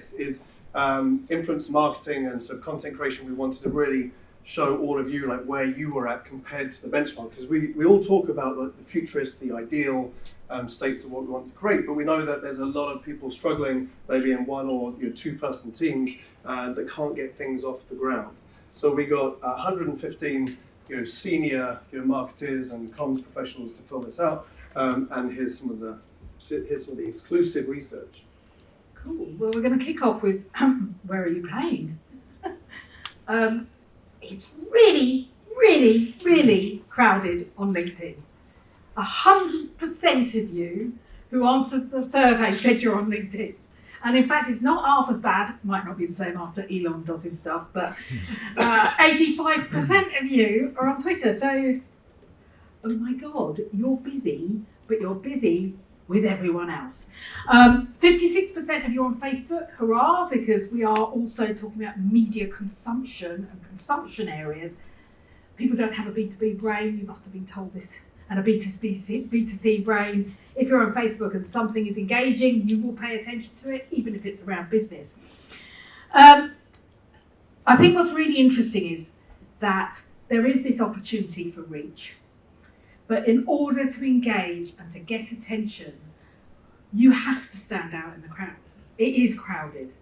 space is influencer marketing and sort of content creation. We wanted to really show all of you like where you were at compared to the benchmark, because we all talk about like, the futurist, the ideal states of what we want to create, but we know that there's a lot of people struggling maybe in one or two-person teams that can't get things off the ground. So we got 115 senior marketers and comms professionals to fill this out, and here's some of the exclusive research. Cool. Well, we're going to kick off with where are you playing? It's really, really, really crowded on LinkedIn. 100% of you who answered the survey said you're on LinkedIn. And in fact, it's not half as bad, might not be the same after Elon does his stuff, but 85% of you are on Twitter. So, oh my God, you're busy, but you're busy with everyone else. 56% of you on Facebook, hurrah, because we are also talking about media consumption and consumption areas. People don't have a B2B brain, you must have been told this, and a B2C brain. If you're on Facebook and something is engaging, you will pay attention to it, even if it's around business. I think what's really interesting is that there is this opportunity for reach. But in order to engage and to get attention, you have to stand out in the crowd. It is crowded.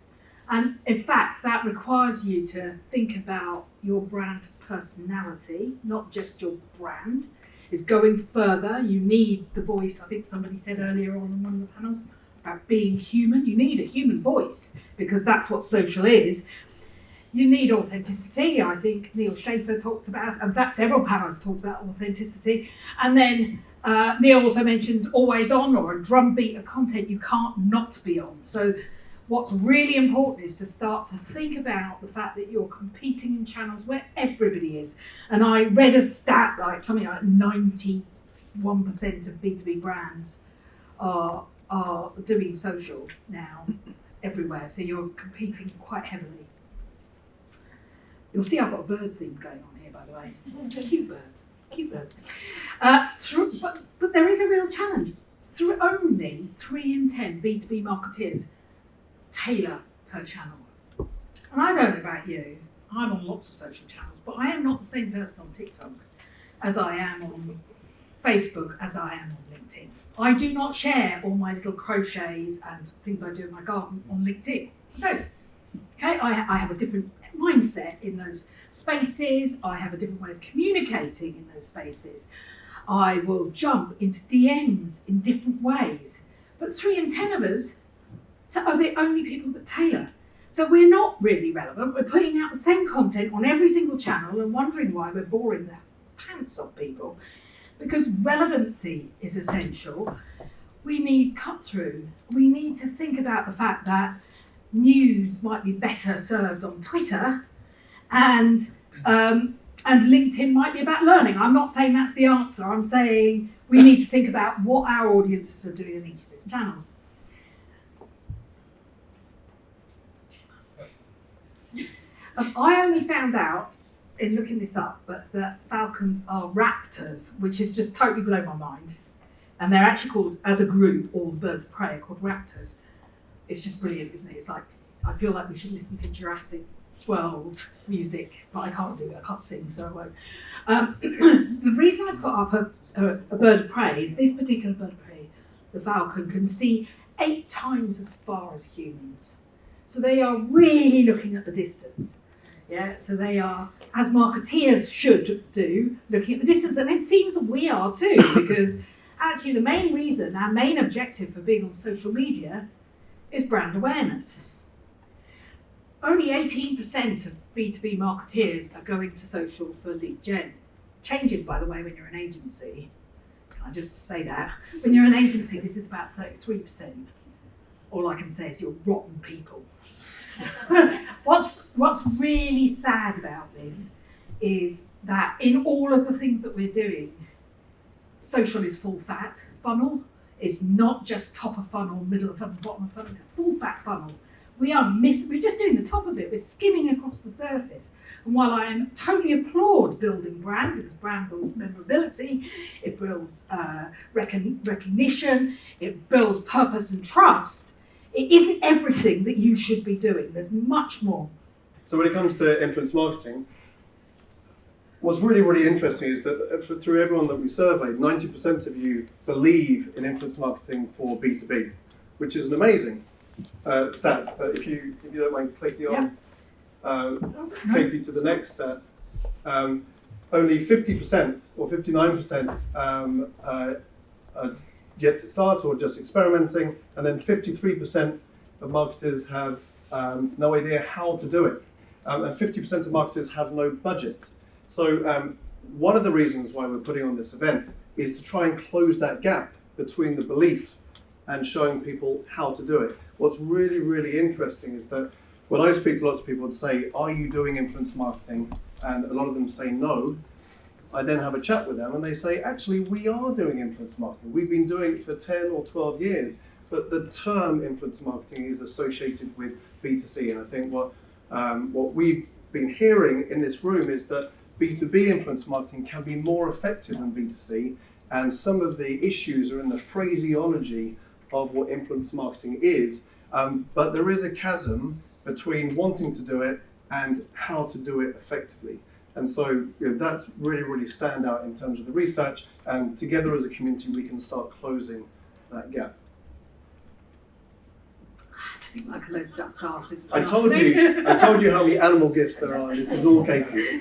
And in fact, that requires you to think about your brand personality, not just your brand. It's going further. You need the voice. I think somebody said earlier on in one of the panels about being human. You need a human voice because that's what social is. You need authenticity. I think Neil Schaefer talked about, in fact, several panels talked about authenticity. And then Neil also mentioned always on, or a drumbeat of content you can't not be on. So what's really important is to start to think about the fact that you're competing in channels where everybody is. And I read a stat, like something like 91% of B2B brands are doing social now everywhere. So you're competing quite heavily. You'll see I've got a bird theme going on here, by the way. Cute birds. But there is a real challenge. Only 3 in 10 B2B marketeers tailor per channel. And I don't know about you, I'm on lots of social channels, but I am not the same person on TikTok as I am on Facebook, as I am on LinkedIn. I do not share all my little crochets and things I do in my garden on LinkedIn. I don't. Okay, I have a different mindset in those spaces. I have a different way of communicating in those spaces. I will jump into DMs in different ways. But 3 in 10 of us are the only people that tailor. So we're not really relevant. We're putting out the same content on every single channel and wondering why we're boring the pants off people. Because relevancy is essential. We need cut through. We need to think about the fact that news might be better served on Twitter, and LinkedIn might be about learning. I'm not saying that's the answer. I'm saying we need to think about what our audiences are doing in each of these channels. I only found out in looking this up, but that falcons are raptors, which has just totally blown my mind. And they're actually called, as a group, all the birds of prey are called raptors. It's just brilliant, isn't it? It's like, I feel like we should listen to Jurassic World music, but I can't do it, I can't sing, so I won't. The reason I put up a bird of prey is this particular bird of prey, the falcon, can see 8 times as far as humans. So they are really looking at the distance. Yeah, so they are, as marketeers should do, looking at the distance, and it seems we are too, because actually the main reason, our main objective for being on social media is brand awareness. Only 18% of B2B marketeers are going to social for lead gen. Changes, by the way, when you're an agency. Can I just say that? When you're an agency, this is about 33%. All I can say is you're rotten people. What's really sad about this is that in all of the things that we're doing, social is full fat funnel. It's not just top of funnel, middle of funnel, bottom of funnel. It's a full fat funnel. We're just doing the top of it. We're skimming across the surface. And while I am totally applaud building brand, because brand builds memorability, it builds recognition, it builds purpose and trust, it isn't everything that you should be doing. There's much more. So when it comes to influence marketing, what's really, really interesting is that through everyone that we surveyed, 90% of you believe in influence marketing for B2B, which is an amazing stat. But if you don't mind clicking on Katy to the next stat, only 50% or 59% are yet to start or just experimenting, and then 53% of marketers have no idea how to do it, and 50% of marketers have no budget. So one of the reasons why we're putting on this event is to try and close that gap between the belief and showing people how to do it. What's really, really interesting is that when I speak to lots of people and say, are you doing influence marketing? And a lot of them say no. I then have a chat with them and they say, actually, we are doing influence marketing. We've been doing it for 10 or 12 years, but the term influence marketing is associated with B2C. And I think what we've been hearing in this room is that B2B influence marketing can be more effective than B2C, and some of the issues are in the phraseology of what influence marketing is, but there is a chasm between wanting to do it and how to do it effectively. And so that's really, really stand out in terms of the research, and together as a community we can start closing that gap. Like a load of duck's asses. I told you how many animal gifts there are. This is all Katy.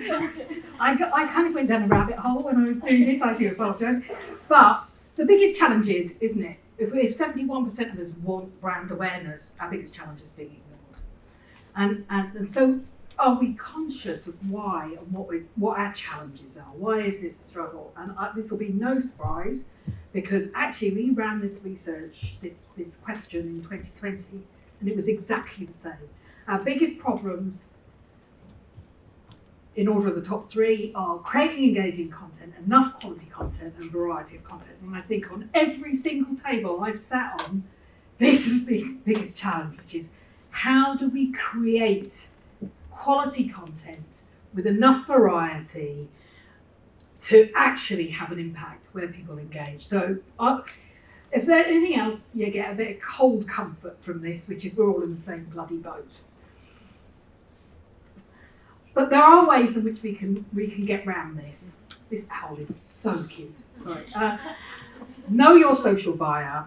I kind of went down a rabbit hole when I was doing this. I do apologise, but the biggest challenge is, isn't it? If 71% of us want brand awareness, our biggest challenge is being ignored. And so, are we conscious of why and what our challenges are? Why is this a struggle? And this will be no surprise, because actually we ran this research, this question in 2020. And it was exactly the same. Our biggest problems, in order of the top three, are creating engaging content, enough quality content, and variety of content. And I think on every single table I've sat on, this is the biggest challenge, which is how do we create quality content with enough variety to actually have an impact where people engage. So if there's anything else, you get a bit of cold comfort from this, which is we're all in the same bloody boat. But there are ways in which we can get around this. This owl is so cute. Sorry. Know your social buyer.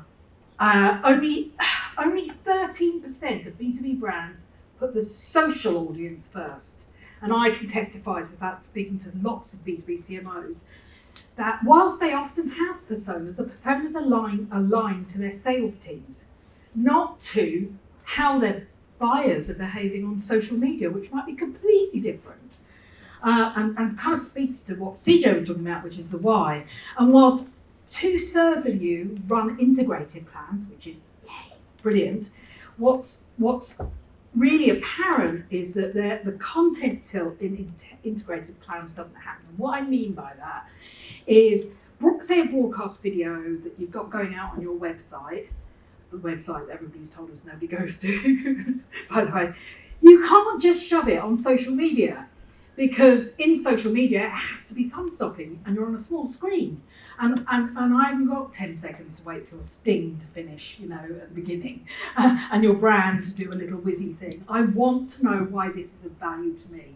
Only 13% of B2B brands put the social audience first, and I can testify to that, speaking to lots of B2B CMOs. That whilst they often have personas, the personas align to their sales teams, not to how their buyers are behaving on social media, which might be completely different. And kind of speaks to what CJ was talking about, which is the why. And whilst 2/3 of you run integrated plans, which is brilliant, what's really apparent is that the content tilt in integrated plans doesn't happen. And what I mean by that is, say a broadcast video that you've got going out on your website, the website that everybody's told us nobody goes to, by the way, you can't just shove it on social media, because in social media it has to be thumb stopping and you're on a small screen. And I haven't got 10 seconds to wait for a sting to finish, at the beginning, and your brand to do a little whizzy thing. I want to know why this is of value to me.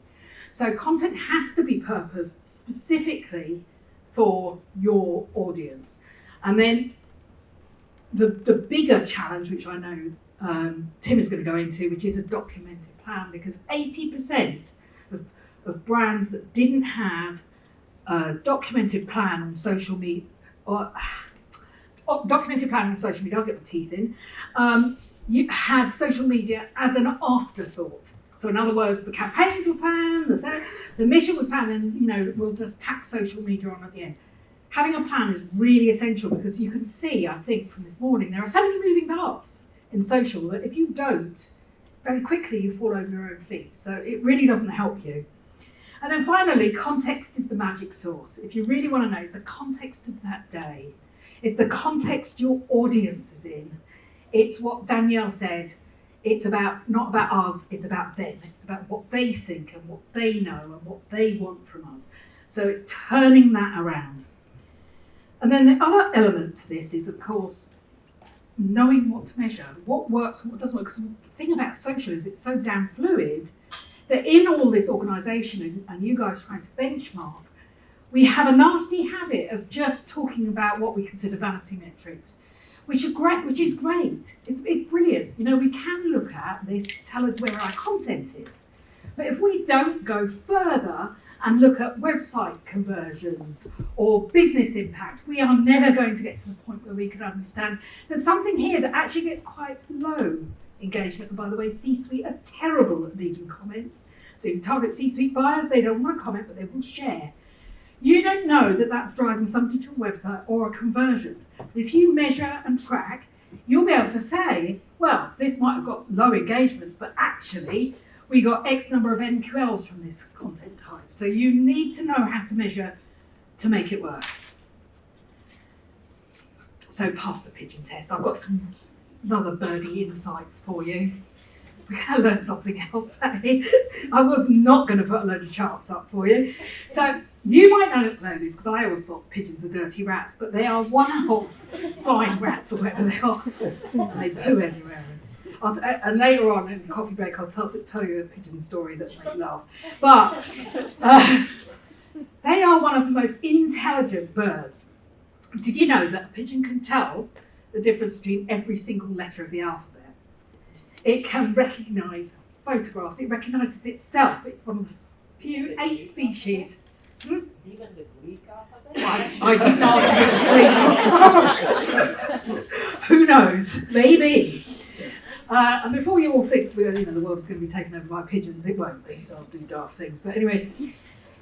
So content has to be purposed specifically for your audience. And then the bigger challenge, which I know Tim is going to go into, which is a documented plan, because 80% of brands that didn't have a documented plan on social media, I'll get my teeth in, you had social media as an afterthought. So in other words, the campaigns were planned, the mission was planned, and we'll just tack social media on at the end. Having a plan is really essential, because you can see, I think, from this morning, there are so many moving parts in social that if you don't, very quickly you fall over your own feet. So it really doesn't help you. And then finally, context is the magic sauce. If you really want to know, it's the context of that day. It's the context your audience is in. It's what Danielle said. It's not about us, it's about them. It's about what they think and what they know and what they want from us. So it's turning that around. And then the other element to this is, of course, knowing what to measure, what works and what doesn't work. Because the thing about social is it's so damn fluid that in all this organisation and you guys trying to benchmark, we have a nasty habit of just talking about what we consider vanity metrics, which is great. It's brilliant. You know, we can look at this to tell us where our content is. But if we don't go further and look at website conversions or business impact, we are never going to get to the point where we can understand there's something here that actually gets quite low engagement. And by the way, C-suite are terrible at leaving comments. So you target C-suite buyers, they don't want to comment, but they will share. You don't know that that's driving somebody to a website or a conversion. If you measure and track, you'll be able to say, well, this might have got low engagement, but actually we got X number of MQLs from this content type. So you need to know how to measure to make it work. So pass the pigeon test. I've got some another birdie insights for you. We can learn something else, eh? I was not going to put a load of charts up for you. So you might not know this because I always thought pigeons are dirty rats, but they are one-half flying rats or whatever they are. They poo everywhere. And later on in the coffee break, I'll tell you a pigeon story that will make you laugh. But they are one of the most intelligent birds. Did you know that a pigeon can tell the difference between every single letter of the alphabet? It can recognise photographs. It recognises itself. It's one of the few 8 species. Even the Greek alphabet? I did not Greek. Who knows? Maybe. And before you all think the world is going to be taken over by pigeons, it won't be. So I'll do daft things. But anyway,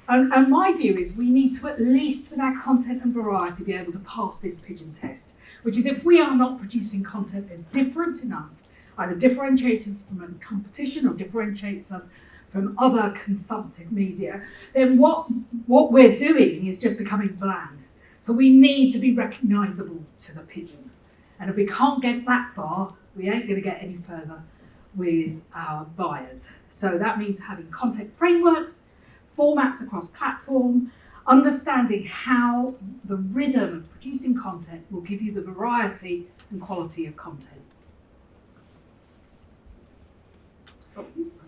and my view is we need to, at least with our content and variety, be able to pass this pigeon test, which is if we are not producing content that's different enough, either differentiates us from a competition or differentiates us from other consumptive media, then what we're doing is just becoming bland. So we need to be recognisable to the pigeon. And if we can't get that far, we ain't going to get any further with our buyers. So that means having content frameworks, formats across platform, understanding how the rhythm of producing content will give you the variety and quality of content.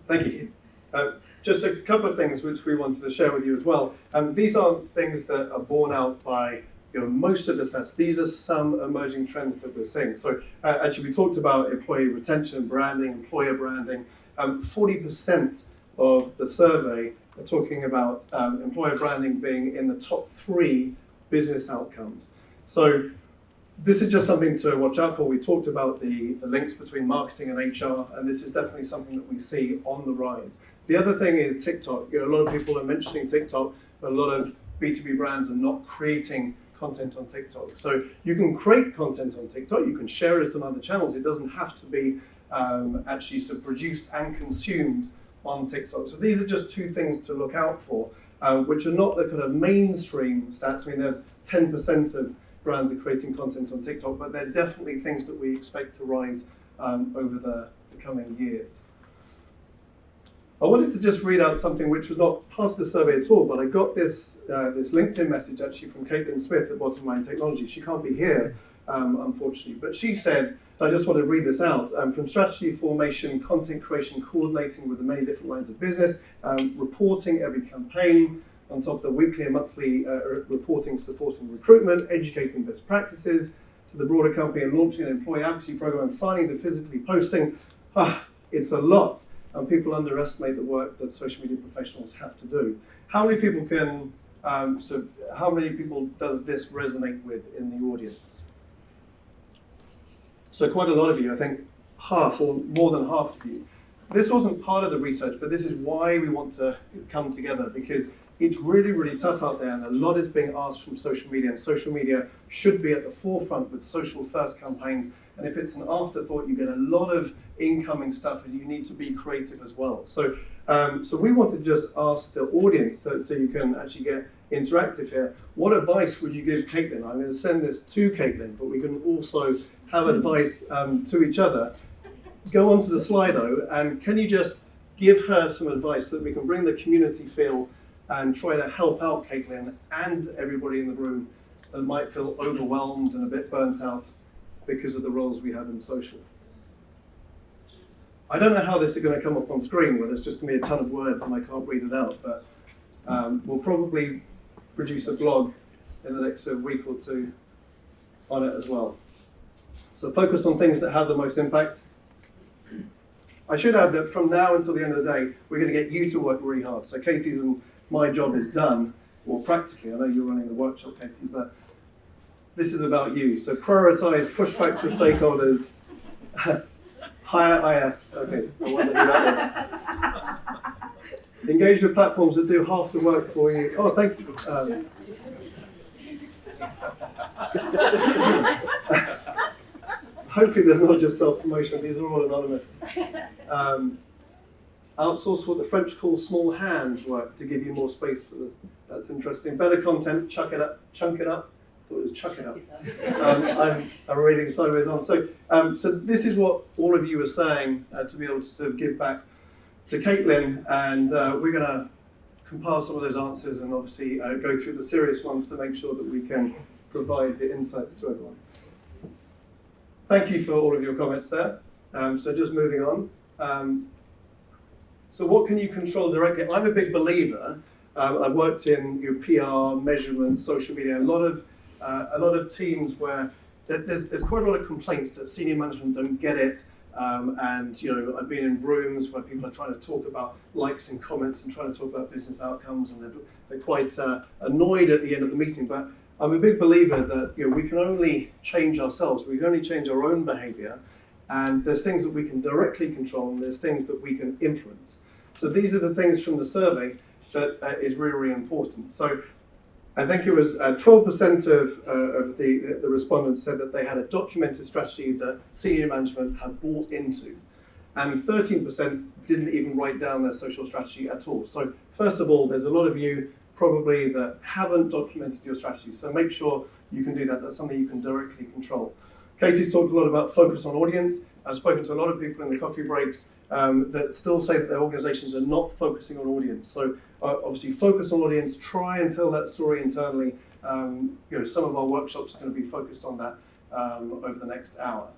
Thank you. Just a couple of things which we wanted to share with you as well. These aren't things that are borne out by most of the stats. These are some emerging trends that we're seeing. So actually we talked about employee retention, branding, employer branding. 40% of the survey are talking about employer branding being in the top 3 business outcomes. So this is just something to watch out for. We talked about the links between marketing and HR, and this is definitely something that we see on the rise. The other thing is TikTok. A lot of people are mentioning TikTok, but a lot of B2B brands are not creating content on TikTok. So you can create content on TikTok, you can share it on other channels. It doesn't have to be actually sort of produced and consumed on TikTok. So these are just 2 things to look out for, which are not the kind of mainstream stats. I mean, there's 10% of brands are creating content on TikTok, but they're definitely things that we expect to rise over the coming years. I wanted to just read out something which was not part of the survey at all, but I got this LinkedIn message actually from Caitlin Smith at Bottom Line Technology. She can't be here, unfortunately, but she said, I just want to read this out, from strategy formation, content creation, coordinating with the many different lines of business, reporting every campaign, on top of the weekly and monthly reporting, supporting recruitment, educating best practices to the broader company and launching an employee advocacy program and finding the physically posting. It's a lot, and people underestimate the work that social media professionals have to do. How many people how many people does this resonate with in the audience? So quite a lot of you, I think half or more than half of you. This wasn't part of the research, but this is why we want to come together, because it's really, really tough out there, and a lot is being asked from social media, and social media should be at the forefront with social first campaigns. And if it's an afterthought, you get a lot of incoming stuff, and you need to be creative as well. So we want to just ask the audience, so you can actually get interactive here. What advice would you give Caitlin? I'm going to send this to Caitlin, but we can also have advice to each other. Go onto the Slido, and can you just give her some advice so that we can bring the community feel and try to help out Caitlin and everybody in the room that might feel overwhelmed and a bit burnt out because of the roles we have in social. I don't know how this is going to come up on screen, where there's just going to be a ton of words and I can't read it out, but we'll probably produce a blog in the next week or two on it as well. So focus on things that have the most impact. I should add that from now until the end of the day, we're going to get you to work really hard. So Katy's and my job is done, or practically. I know you're running the workshop, Katy, but this is about you. So prioritize, push back to stakeholders, hire IF. Okay, I wonder who that is. Engage with platforms that do half the work for you. Oh, thank you. Hopefully there's not just self-promotion, these are all anonymous. Outsource what the French call small hands work to give you more space for this. That's interesting. Better content, chunk it up. I thought it was chuck it up. I'm reading sideways on. So this is what all of you are saying to be able to sort of give back to Caitlin, and we're going to compile some of those answers and obviously go through the serious ones to make sure that we can provide the insights to everyone. Thank you for all of your comments there. So just moving on. So what can you control directly? I'm a big believer. I've worked in your PR, measurement, social media, a lot of teams where there's quite a lot of complaints that senior management don't get it. And I've been in rooms where people are trying to talk about likes and comments and trying to talk about business outcomes, and they're quite annoyed at the end of the meeting. But I'm a big believer that we can only change ourselves. We can only change our own behaviour, and there's things that we can directly control, and there's things that we can influence. So these are the things from the survey that is really, really important. So I think it was 12% of the respondents said that they had a documented strategy that senior management had bought into, and 13% didn't even write down their social strategy at all. So first of all, there's a lot of you probably that haven't documented your strategy, so make sure you can do that. That's something you can directly control. Katy's talked a lot about focus on audience. I've spoken to a lot of people in the coffee breaks that still say that their organizations are not focusing on audience. So obviously focus on audience, try and tell that story internally. Some of our workshops are going to be focused on that over the next hour.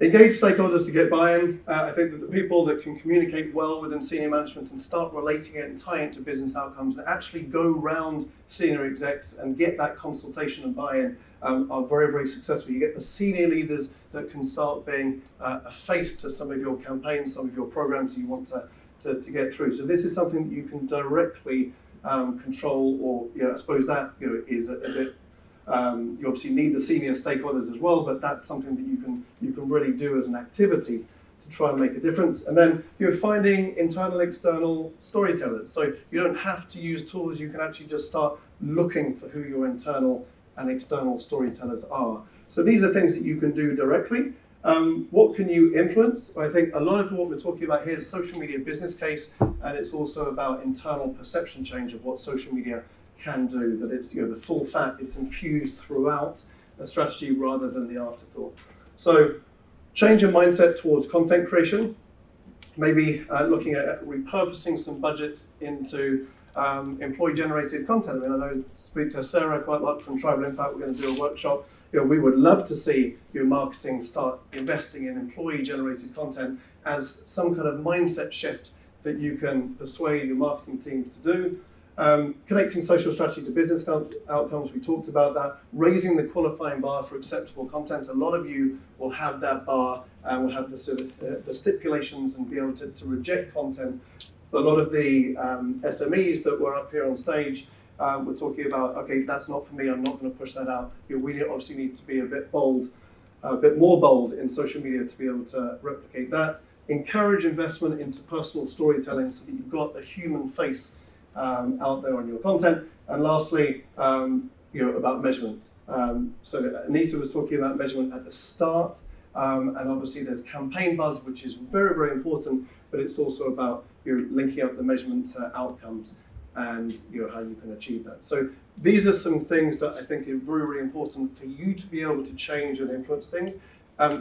Engage stakeholders to get buy-in. I think that the people that can communicate well within senior management and start relating it and tying it to business outcomes and actually go round senior execs and get that consultation and buy-in are very, very successful. You get the senior leaders that can start being a face to some of your campaigns, some of your programs you want to get through. So this is something that you can directly control, or I suppose that is a bit. You obviously need the senior stakeholders as well, but that's something that you can really do as an activity to try and make a difference. And then you're finding internal, external storytellers. So you don't have to use tools. You can actually just start looking for who your internal and external storytellers are. So these are things that you can do directly. What can you influence? I think a lot of what we're talking about here is social media business case, and it's also about internal perception change of what social media can do, that it's the full fat, it's infused throughout a strategy rather than the afterthought. So change your mindset towards content creation, maybe looking at repurposing some budgets into employee-generated content. I know I speak to Sarah quite a lot from Tribal Impact. We're going to do a workshop. We would love to see your marketing start investing in employee-generated content as some kind of mindset shift that you can persuade your marketing teams to do. Connecting social strategy to business outcomes, we talked about that. Raising the qualifying bar for acceptable content. A lot of you will have that bar and will have the sort of the stipulations and be able to reject content. A lot of the SMEs that were up here on stage were talking about, okay, that's not for me, I'm not going to push that out. We obviously need to be a bit bold, a bit more bold in social media to be able to replicate that. Encourage investment into personal storytelling so that you've got a human face out there on your content. And lastly, about measurement. So Anita was talking about measurement at the start, and obviously there's campaign buzz, which is very, very important, but it's also about linking up the measurement outcomes and how you can achieve that. So these are some things that I think are very, very important for you to be able to change and influence things.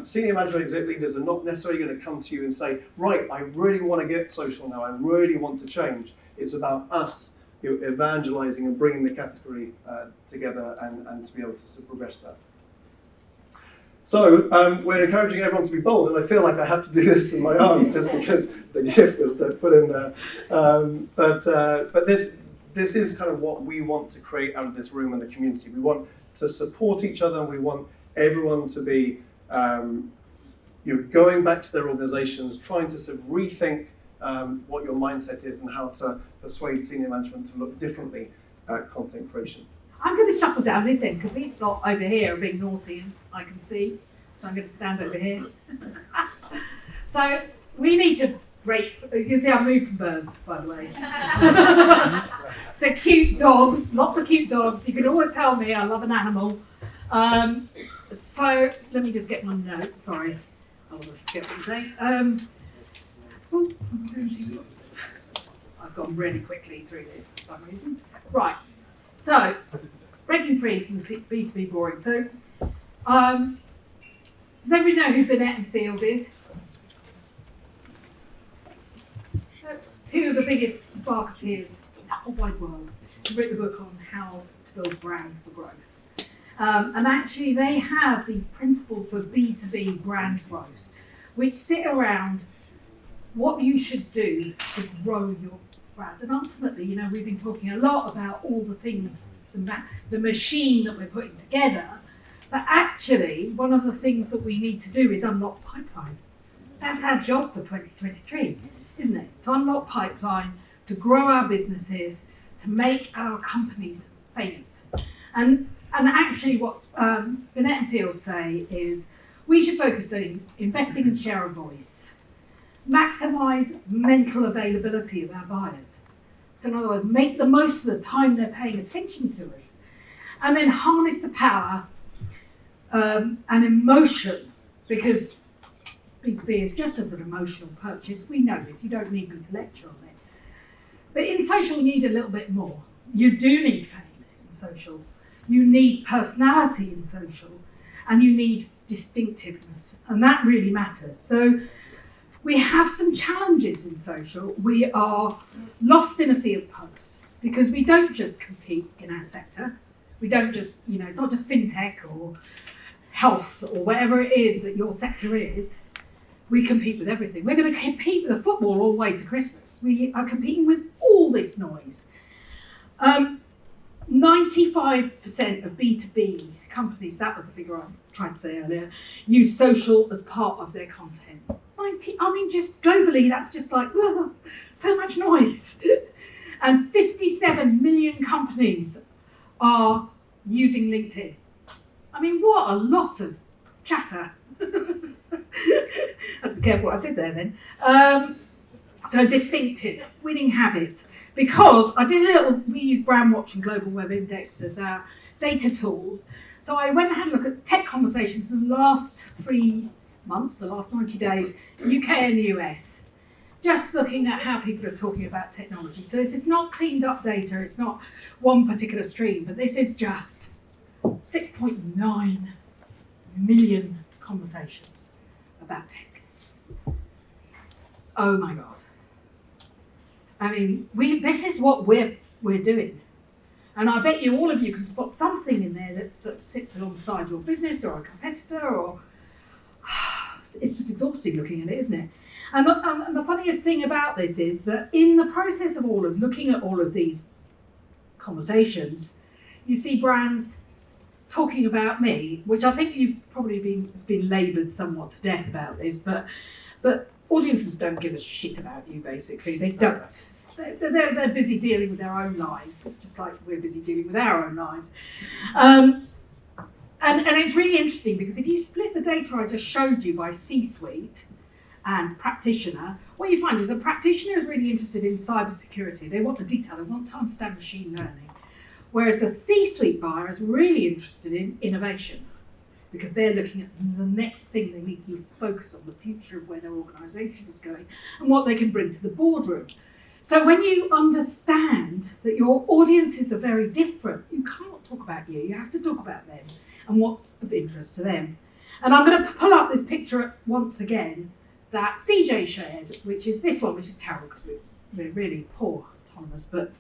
Senior management exec leaders are not necessarily going to come to you and say, right, I really want to get social now, I really want to change. It's about us evangelizing and bringing the category together and to be able to progress that. So we're encouraging everyone to be bold, and I feel like I have to do this with my arms just because the GIF was put in there. But this is kind of what we want to create out of this room and the community. We want to support each other, and we want everyone to be going back to their organizations, trying to sort of rethink what your mindset is and how to persuade senior management to look differently at content creation. I'm going to shuffle down this end because these lot over here are being naughty and I can see. So I'm going to stand over here. So we need to break. So you can see I moved from birds, by the way. To cute dogs, lots of cute dogs. You can always tell me I love an animal. So let me just get my notes. Sorry, I will forget what to say. I've gone really quickly through this for some reason. Right. So, breaking free from the B2B boring. So, does everybody know who Binet and Field is? Two of the biggest marketeers in the whole wide world have written a book on how to build brands for growth. And actually, they have these principles for B2B brand growth, which sit around what you should do to grow your brand. And ultimately, we've been talking a lot about all the things, the machine that we're putting together, but actually, one of the things that we need to do is unlock pipeline. That's our job for 2023, isn't it? To unlock pipeline, to grow our businesses, to make our companies famous. And actually what Binet and Field say is we should focus on investing in share of voice, maximise mental availability of our buyers. So in other words, make the most of the time they're paying attention to us. And then harness the power and emotion, because B2B is just as an emotional purchase. We know this, you don't need me to lecture on it. But in social, you need a little bit more. You do need fame in social. You need personality in social. And you need distinctiveness. And that really matters. So we have some challenges in social. We are lost in a sea of posts because we don't just compete in our sector. We don't just, it's not just fintech or health or whatever it is that your sector is. We compete with everything. We're going to compete with the football all the way to Christmas. We are competing with all this noise. 95% of B2B companies, that was the figure I tried to say earlier, use social as part of their content. Just globally, that's just like, so much noise. And 57 million companies are using LinkedIn. What a lot of chatter. I'd be careful what I said there then. So distinctive, winning habits. Because we use Brandwatch and Global Web Index as our data tools. So I went and had a look at tech conversations in the last 3 months, the last 90 days, UK and US, just looking at how people are talking about technology. So this is not cleaned up data, it's not one particular stream, but this is just 6.9 million conversations about tech. Oh my God. This is what we're doing. And I bet you all of you can spot something in there that sort of sits alongside your business or a competitor, or it's just exhausting looking at it, isn't it? And the funniest thing about this is that in the process of looking at all of these conversations, you see brands talking about me, which I think you've probably been laboured somewhat to death about this, but audiences don't give a shit about you, basically. They don't. They're busy dealing with their own lives, just like we're busy dealing with our own lives. And it's really interesting because if you split the data I just showed you by C-suite and practitioner, what you find is a practitioner is really interested in cybersecurity. They want the detail, they want to understand machine learning. Whereas the C-suite buyer is really interested in innovation because they're looking at the next thing they need to focus on, the future of where their organisation is going and what they can bring to the boardroom. So when you understand that your audiences are very different, you can't talk about you have to talk about them and what's of interest to them. And I'm going to pull up this picture once again that CJ shared, which is this one, which is terrible because we're really poor autonomous, but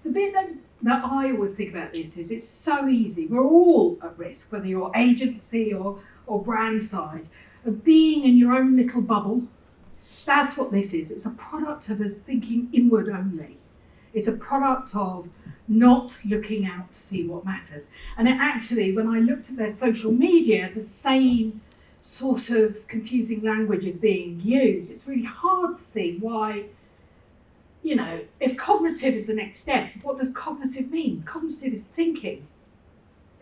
the bit that that I always think about this is it's so easy. We're all at risk, whether you're agency or brand side, of being in your own little bubble. That's what this is. It's a product of us thinking inward only. It's a product of not looking out to see what matters. And it actually, when I looked at their social media, the same sort of confusing language is being used. It's really hard to see why, you know, if cognitive is the next step, what does cognitive mean? Cognitive is thinking.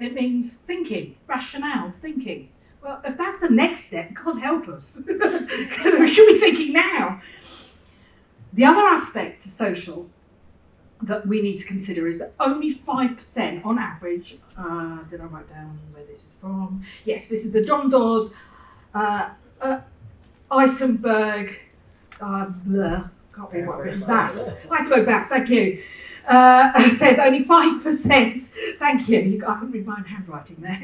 It means thinking, rationale, thinking. Well, if that's the next step, God help us. We should be thinking now. The other aspect to social that we need to consider is that only 5% on average, did I write down where this is from? Yes, this is the John Dawes Eisenberg, can't read what I've written, Bass. Eisenberg Bass, thank you. Says only 5%, thank you, I couldn't read my own handwriting there.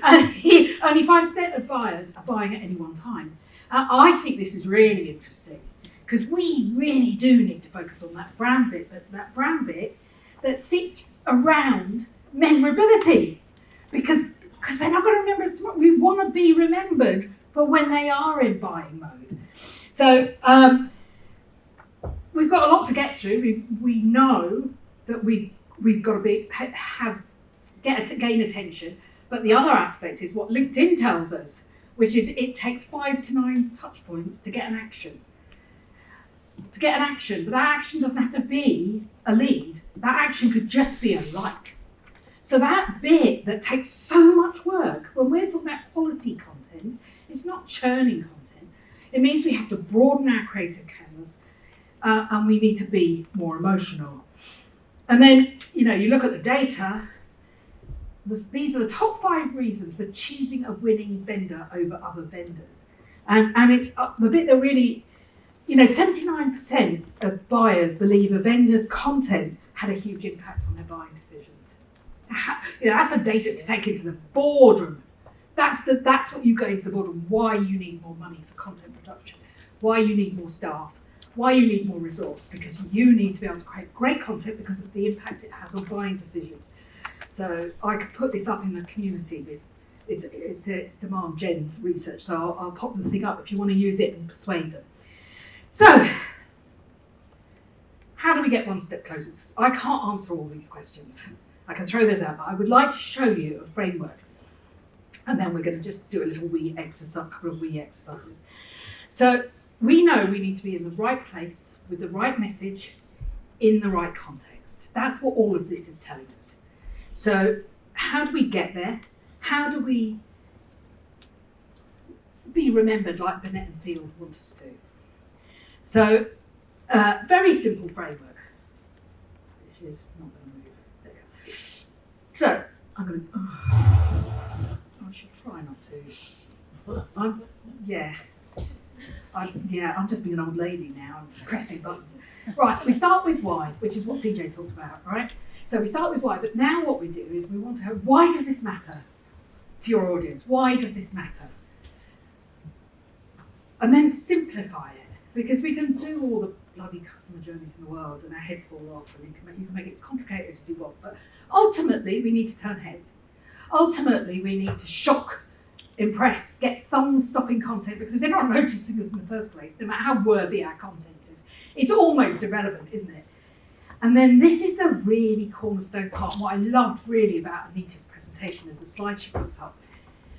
Only 5% of buyers are buying at any one time. I think this is really interesting because we really do need to focus on that brand bit, but that brand bit that sits around memorability because they're not going to remember us tomorrow. We want to be remembered for when they are in buying mode. So, we've got a lot to get through. We know that we've got to gain attention. But the other aspect is what LinkedIn tells us, which is it takes 5 to 9 touch points to get an action. But that action doesn't have to be a lead. That action could just be a like. So that bit that takes so much work, when we're talking about quality content, it's not churning content. It means we have to broaden our creative canvas. And we need to be more emotional. And then, you know, you look at the data, these are the top 5 reasons for choosing a winning vendor over other vendors. And it's the bit that really, you know, 79% of buyers believe a vendor's content had a huge impact on their buying decisions. So that's the data to take into the boardroom. That's what you go into the boardroom, why you need more money for content production, why you need more staff, why you need more resource, because you need to be able to create great content because of the impact it has on buying decisions. So I could put this up in the community, it's Demand Gen's research, so I'll pop the thing up if you want to use it and persuade them. So, how do we get one step closer? I can't answer all these questions. I can throw those out, but I would like to show you a framework. And then we're going to just do a little couple of wee exercises. So, we know we need to be in the right place, with the right message, in the right context. That's what all of this is telling us. So how do we get there? How do we be remembered like Burnett and Field want us to? So very simple framework, which is not going to move. There you go. So I'm going to, I should try not to. I'm just being an old lady now, I'm pressing buttons. Right, we start with why, which is what CJ talked about, right? So we start with why, but now what we do is we want to know, why does this matter to your audience? Why does this matter? And then simplify it, because we can do all the bloody customer journeys in the world and our heads fall off, and you can make it as complicated as you want, but ultimately we need to turn heads. Ultimately we need to shock, impress, get thumb-stopping content, because if they're not noticing us in the first place, no matter how worthy our content is, it's almost irrelevant, isn't it? And then this is the really cornerstone part. And what I loved really about Anita's presentation is the slide she puts up,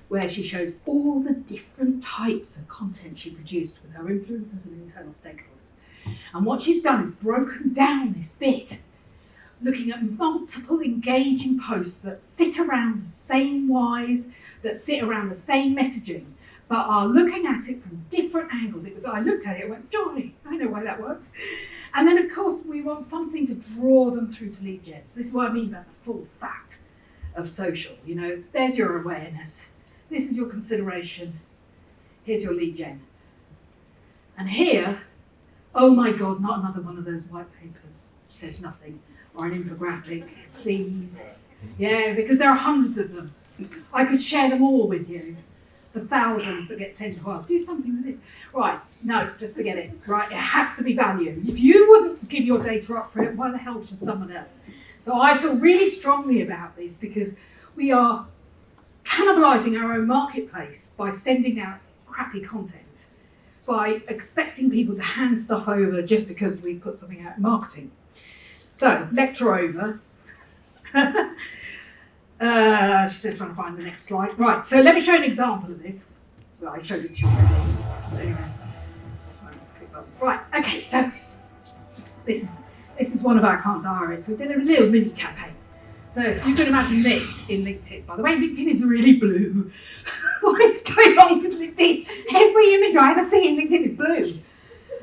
where she shows all the different types of content she produced with her influencers and internal stakeholders. And what she's done is broken down this bit, looking at multiple engaging posts that sit around the same whys, that sit around the same messaging, but are looking at it from different angles. I looked at it and went, joy, I know why that worked. And then of course we want something to draw them through to lead gen. So this is what I mean by the full fat of social. You know, there's your awareness. This is your consideration. Here's your lead gen. And here, oh my God, not another one of those white papers, says nothing, or an infographic, please. Yeah, because there are hundreds of them. I could share them all with you. The thousands that get sent to us. Do something with this. Right, no, just forget it. Right, it has to be value. If you wouldn't give your data up for it, why the hell should someone else? So I feel really strongly about this because we are cannibalising our own marketplace by sending out crappy content, by expecting people to hand stuff over just because we put something out in marketing. So, lecture over. She said trying to find the next slide. Right, so let me show you an example of this. Well, I showed it to you already. But anyways, right, okay, so this is one of our clients, Iris. We did a little mini campaign. So you can imagine this in LinkedIn. By the way, LinkedIn is really blue. What is going on with LinkedIn? Every image I ever see in LinkedIn is blue.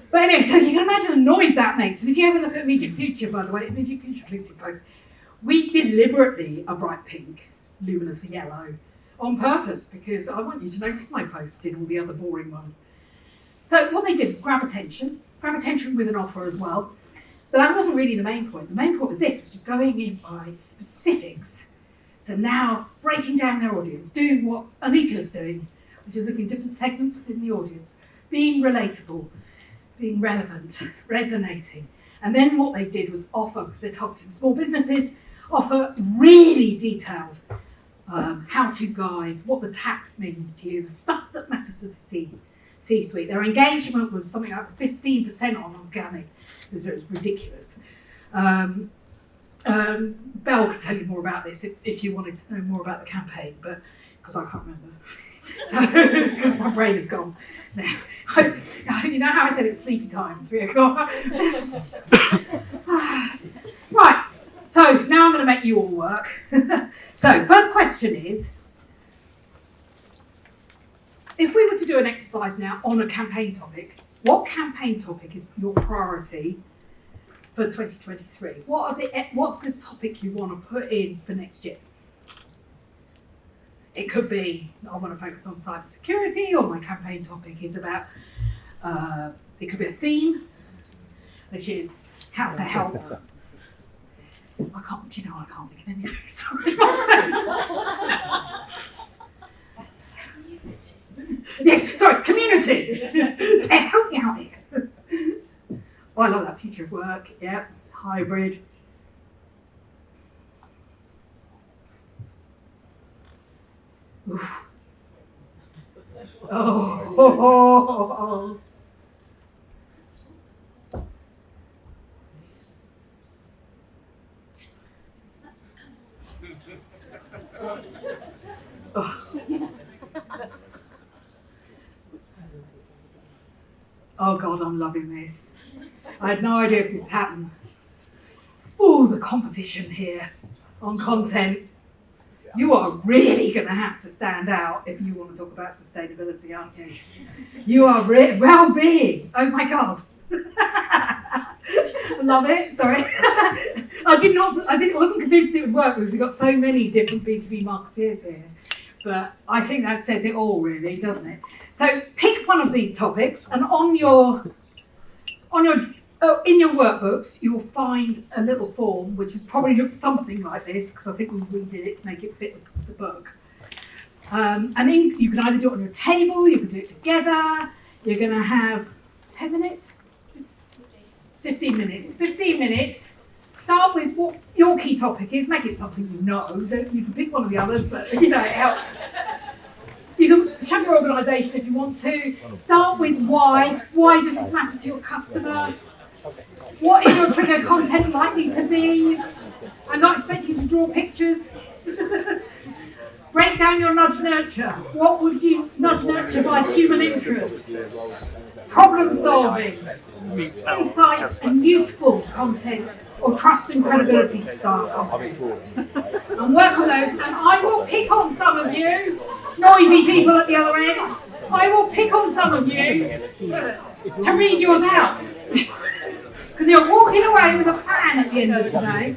But anyway, so you can imagine the noise that makes. And if you ever look at Immediate Future, by the way, Immediate Future's LinkedIn post, we deliberately are bright pink, luminous yellow, on purpose, because I want you to notice my posts in all the other boring ones. So what they did was grab attention with an offer as well. But that wasn't really the main point. The main point was this, which is going in by specifics. So now breaking down their audience, doing what Anita's doing, which is looking at different segments within the audience, being relatable, being relevant, resonating. And then what they did was offer, because they're targeting small businesses, offer really detailed how-to guides, what the tax means to you, the stuff that matters to the C-suite. Their engagement was something like 15% on organic, because it was ridiculous. Belle can tell you more about this if you wanted to know more about the campaign, but because I can't remember. So, because my brain is gone now. You know how I said it was sleepy time, 3 o'clock? Right, so now I'm going to make you all work. So, first question is, if we were to do an exercise now on a campaign topic, what campaign topic is your priority for 2023? What's the topic you want to put in for next year? It could be, I want to focus on cybersecurity, or my campaign topic is about, it could be a theme, which is how to help. I can't think of anything, sorry. Yes, sorry, community. Help me out here. Oh, I love that, future of work, yeah, hybrid. Oof. Oh. Oh God, I'm loving this. I had no idea if this happened. Oh, the competition here on content. You are really going to have to stand out if you want to talk about sustainability, aren't you? You are well-being. Oh my God. I love it. Sorry. I wasn't convinced it would work because we've got so many different B2B marketeers here. But I think that says it all, really, doesn't it? So pick one of these topics, and in your workbooks, you'll find a little form which has probably looked something like this, because I think we redid it to make it fit the book. And then you can either do it on your table, you can do it together. You're going to have 10 minutes, 15 minutes. 15 minutes. Start with what your key topic is. Make it something you know. You can pick one of the others, but it helps. You can show your organisation if you want to. Start with why. Why does this matter to your customer? What is your trigger content likely to be? I'm not expecting you to draw pictures. Break down your nudge nurture. What would you nudge nurture by human interest? Problem solving, insights and useful content, or trust and credibility style content. And work on those, and I will pick on some of you, noisy people at the other end, I will pick on some of you to read yours out. Because you're walking away with a plan at the end of the day.